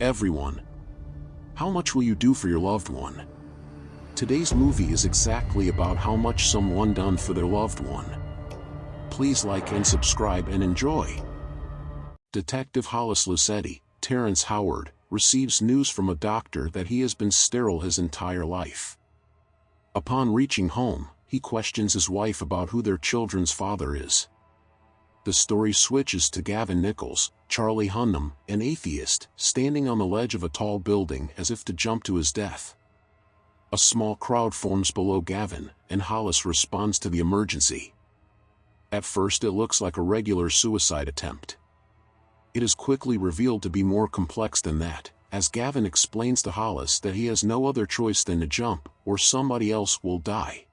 Everyone. How much will you do for your loved one? Today's movie is exactly about how much someone done for their loved one. Please like and subscribe and enjoy. Detective Hollis Lucetti, Terrence Howard, receives news from a doctor that he has been sterile his entire life. Upon reaching home, he questions his wife about who their children's father is. The story switches to Gavin Nichols, Charlie Hunnam, an atheist, standing on the ledge of a tall building as if to jump to his death. A small crowd forms below Gavin, and Hollis responds to the emergency. At first it looks like a regular suicide attempt. It is quickly revealed to be more complex than that, as Gavin explains to Hollis that he has no other choice than to jump, or somebody else will die.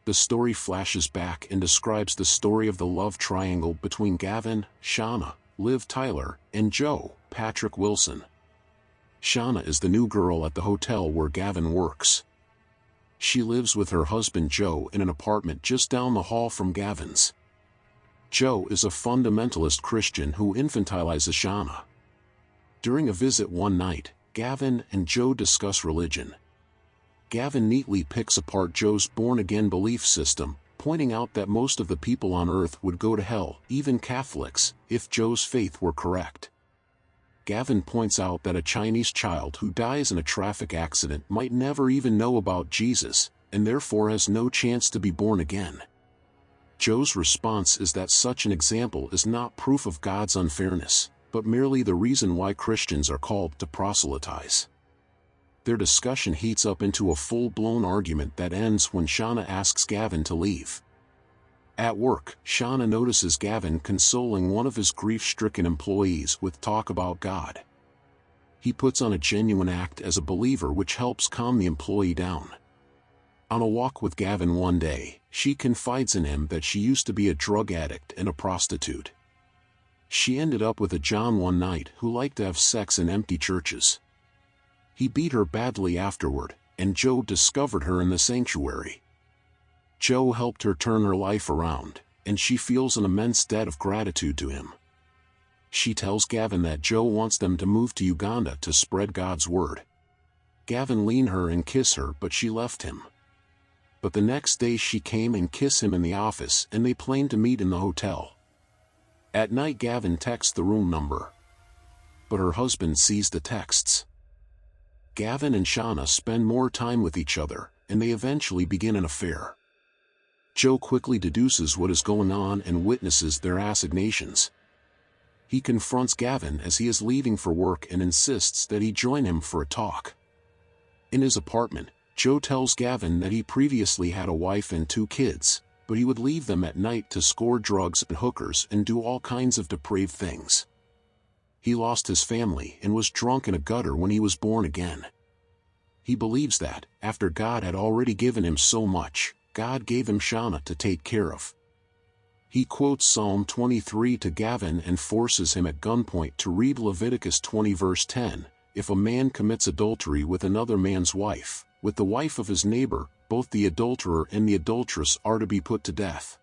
The story flashes back and describes the story of the love triangle between Gavin, Shauna, Liv Tyler, and Joe, Patrick Wilson. Shauna is the new girl at the hotel where Gavin works. She lives with her husband Joe in an apartment just down the hall from Gavin's. Joe is a fundamentalist Christian who infantilizes Shauna. During a visit one night, Gavin and Joe discuss religion. Gavin neatly picks apart Joe's born-again belief system, pointing out that most of the people on Earth would go to hell, even Catholics, if Joe's faith were correct. Gavin points out that a Chinese child who dies in a traffic accident might never even know about Jesus, and therefore has no chance to be born again. Joe's response is that such an example is not proof of God's unfairness, but merely the reason why Christians are called to proselytize. Their discussion heats up into a full-blown argument that ends when Shauna asks Gavin to leave. At work, Shauna notices Gavin consoling one of his grief-stricken employees with talk about God. He puts on a genuine act as a believer which helps calm the employee down. On a walk with Gavin one day, she confides in him that she used to be a drug addict and a prostitute. She ended up with a John one night who liked to have sex in empty churches. He beat her badly afterward, and Joe discovered her in the sanctuary. Joe helped her turn her life around, and she feels an immense debt of gratitude to him. She tells Gavin that Joe wants them to move to Uganda to spread God's word. Gavin lean her and kiss her, but she left him. But the next day she came and kissed him in the office, and they planned to meet in the hotel. At night Gavin texts the room number. But her husband sees the texts. Gavin and Shauna spend more time with each other, and they eventually begin an affair. Joe quickly deduces what is going on and witnesses their assignations. He confronts Gavin as he is leaving for work and insists that he join him for a talk. In his apartment, Joe tells Gavin that he previously had a wife and 2 kids, but he would leave them at night to score drugs and hookers and do all kinds of depraved things. He lost his family and was drunk in a gutter when he was born again. He believes that, after God had already given him so much, God gave him Shauna to take care of. He quotes Psalm 23 to Gavin and forces him at gunpoint to read Leviticus 20 verse 10, "If a man commits adultery with another man's wife, with the wife of his neighbor, both the adulterer and the adulteress are to be put to death."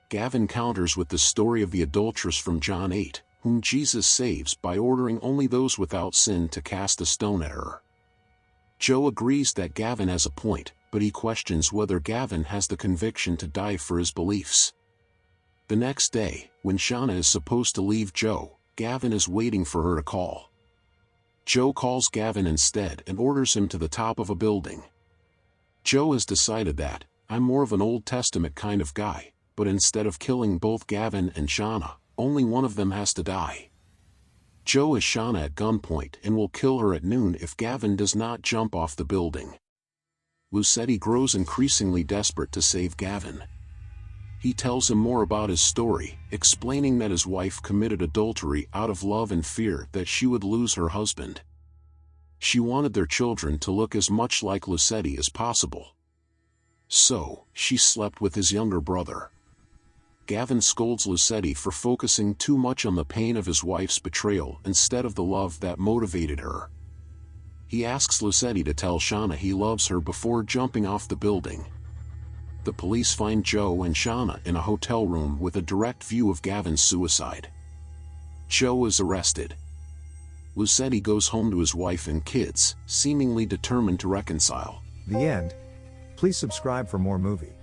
Gavin counters with the story of the adulteress from John 8, whom Jesus saves by ordering only those without sin to cast a stone at her. Joe agrees that Gavin has a point, but he questions whether Gavin has the conviction to die for his beliefs. The next day, when Shauna is supposed to leave Joe, Gavin is waiting for her to call. Joe calls Gavin instead and orders him to the top of a building. Joe has decided that, "I'm more of an Old Testament kind of guy," but instead of killing both Gavin and Shauna, only one of them has to die. Joe has Shauna at gunpoint and will kill her at noon if Gavin does not jump off the building. Lucetti grows increasingly desperate to save Gavin. He tells him more about his story, explaining that his wife committed adultery out of love and fear that she would lose her husband. She wanted their children to look as much like Lucetti as possible. So, she slept with his younger brother. Gavin scolds Lucetti for focusing too much on the pain of his wife's betrayal instead of the love that motivated her. He asks Lucetti to tell Shauna he loves her before jumping off the building. The police find Joe and Shauna in a hotel room with a direct view of Gavin's suicide. Joe is arrested. Lucetti goes home to his wife and kids, seemingly determined to reconcile. The end. Please subscribe for more movie.